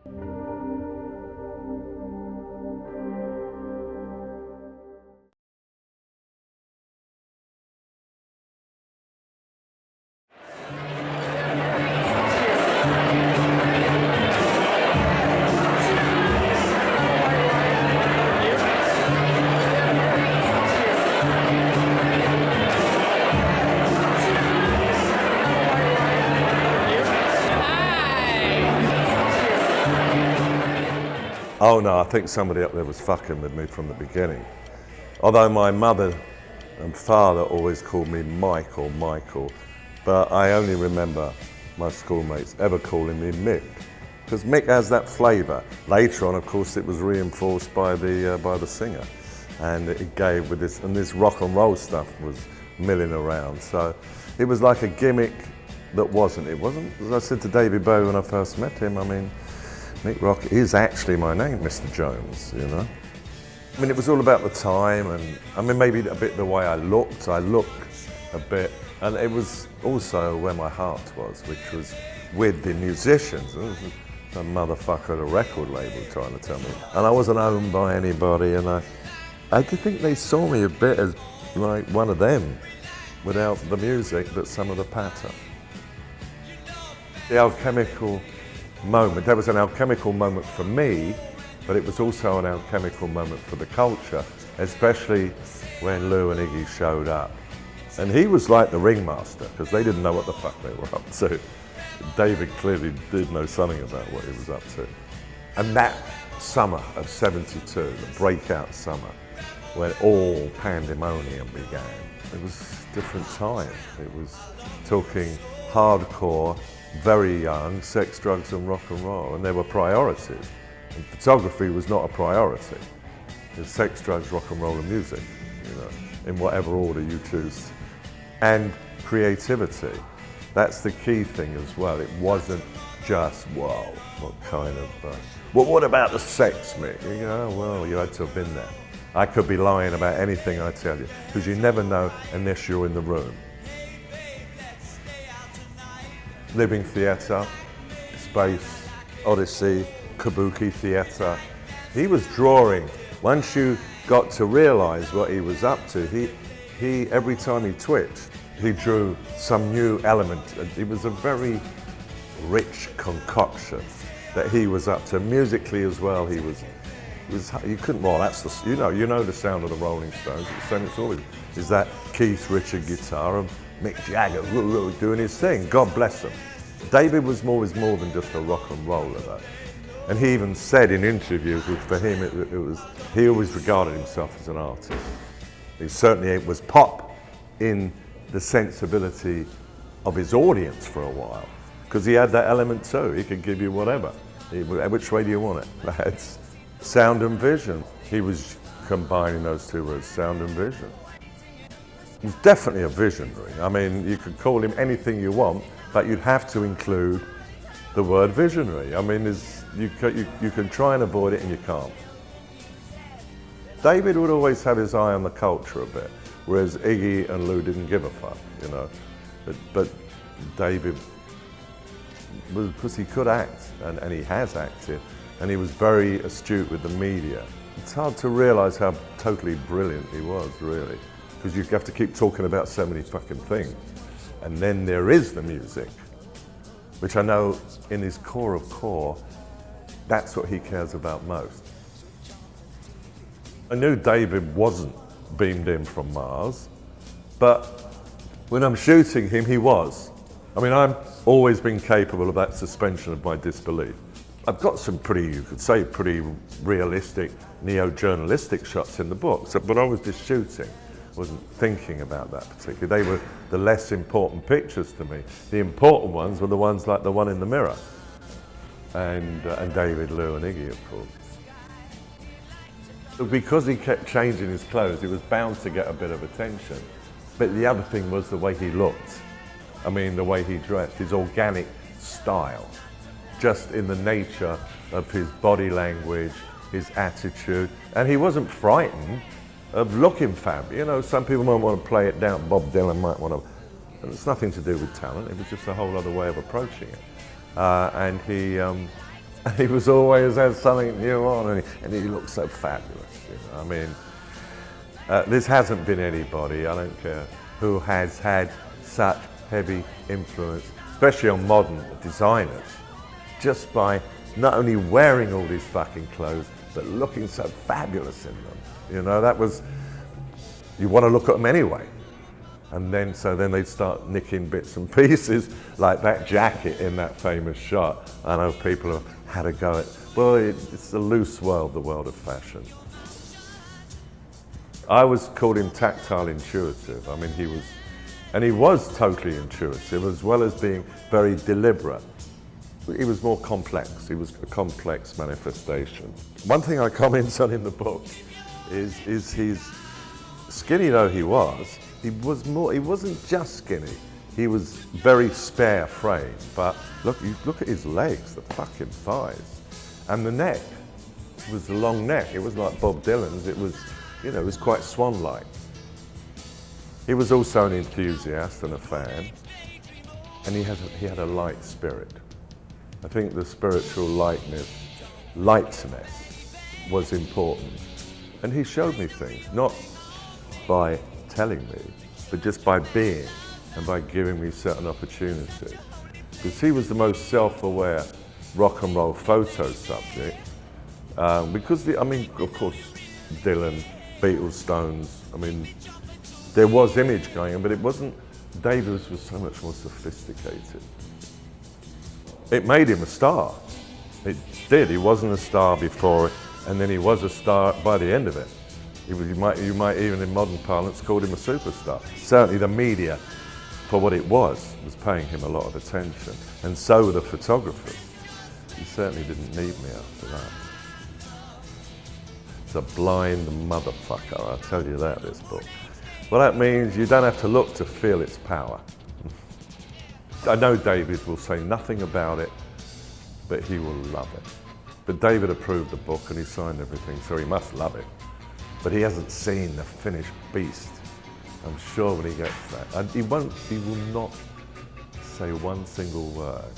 Oh no, I think somebody up there was fucking with me from the beginning. Although my mother and father always called me Mike or Michael, but I only remember my schoolmates ever calling me Mick, because Mick has that flavour. Later on, of course, it was reinforced by the singer, and it gave with this, and this rock and roll stuff was milling around. So it was like a gimmick that wasn't. It wasn't, as I said to David Bowie when I first met him, I mean, Mick Rock is actually my name, Mr. Jones, you know. I mean, it was all about the time, and I mean, maybe a bit the way I looked. I looked a bit, and it was also where my heart was, which was with the musicians. There was some motherfucker at a record label trying to tell me. And I wasn't owned by anybody, and I did think they saw me a bit as like one of them, without the music, but some of the patter. The alchemical moment, that was an alchemical moment for me, but it was also an alchemical moment for the culture, especially when Lou and Iggy showed up. And he was like the ringmaster, because they didn't know what the fuck they were up to. David clearly did know something about what he was up to. And that summer of '72, the breakout summer, when all pandemonium began, it was a different time. It was talking hardcore, very young, sex, drugs and rock and roll, and they were priorities. And photography was not a priority. It was sex, drugs, rock and roll and music, you know, in whatever order you choose. And creativity, that's the key thing as well. It wasn't just, whoa, what kind of, well, what about the sex, Mick? You know, well, you had to have been there. I could be lying about anything I tell you, because you never know unless you're in the room. Living Theatre, Space, Odyssey, Kabuki Theatre. He was drawing. Once you got to realise what he was up to, he every time he twitched, he drew some new element. It was a very rich concoction that he was up to. Musically as well, he was you couldn't, well, that's the, you know the sound of the Rolling Stones. It's always is that Keith Richard guitar and Mick Jagger doing his thing. God bless him. David was more than just a rock and roller though. And he even said in interviews, which for him it was, he always regarded himself as an artist. He certainly was pop in the sensibility of his audience for a while, because he had that element too. He could give you whatever. Which way do you want it? That's sound and vision. He was combining those two words, sound and vision. He's definitely a visionary. I mean, you could call him anything you want, but you'd have to include the word visionary. I mean, you can try and avoid it and you can't. David would always have his eye on the culture a bit, whereas Iggy and Lou didn't give a fuck, you know. But David, because he could act, and he has acted, and he was very astute with the media. It's hard to realise how totally brilliant he was, really, because you have to keep talking about so many fucking things. And then there is the music, which I know in his core of core, that's what he cares about most. I knew David wasn't beamed in from Mars, but when I'm shooting him, he was. I mean, I've always been capable of that suspension of my disbelief. I've got some pretty, you could say, pretty realistic, neo-journalistic shots in the book, but I was just shooting. I wasn't thinking about that particularly. They were the less important pictures to me. The important ones were the ones like the one in the mirror. And David, Lou and Iggy, of course. But because he kept changing his clothes, he was bound to get a bit of attention. But the other thing was the way he looked. I mean, the way he dressed, his organic style. Just in the nature of his body language, his attitude. And he wasn't frightened of looking fab. You know, some people might want to play it down. Bob Dylan might want to. And it's nothing to do with talent. It was just a whole other way of approaching it. And And he was always had something new on, and he looked so fabulous. You know? I mean, this hasn't been anybody, I don't care, who has had such heavy influence, especially on modern designers, just by not only wearing all these fucking clothes, but looking so fabulous in them. You know, that was, you want to look at them anyway. And then, so then they'd start nicking bits and pieces, like that jacket in that famous shot. I know people have had a go at, well, it's a loose world, the world of fashion. I was called him tactile intuitive. I mean, he was totally intuitive, as well as being very deliberate. He was more complex. He was a complex manifestation. One thing I comment on in the book is his, skinny though he wasn't just skinny. He was very spare frame, but look at his legs, the fucking thighs. And the neck was the long neck. It was like Bob Dylan's. It was, you know, it was quite swan-like. He was also an enthusiast and a fan, and he had a light spirit. I think the spiritual lightness was important. And he showed me things, not by telling me, but just by being and by giving me certain opportunities. Because he was the most self-aware rock and roll photo subject. Because, I mean, of course, Dylan, Beatles, Stones, I mean, there was image going on, but it wasn't, David's was so much more sophisticated. It made him a star. It did. He wasn't a star before it, and then he was a star by the end of it. You might even in modern parlance call him a superstar. Certainly the media, for what it was paying him a lot of attention. And so were the photographers. He certainly didn't need me after that. It's a blind motherfucker, I'll tell you that, this book. Well, that means you don't have to look to feel its power. I know David will say nothing about it, but he will love it. But David approved the book and he signed everything, so he must love it. But he hasn't seen the finished beast. I'm sure when he gets that. And he will not say one single word.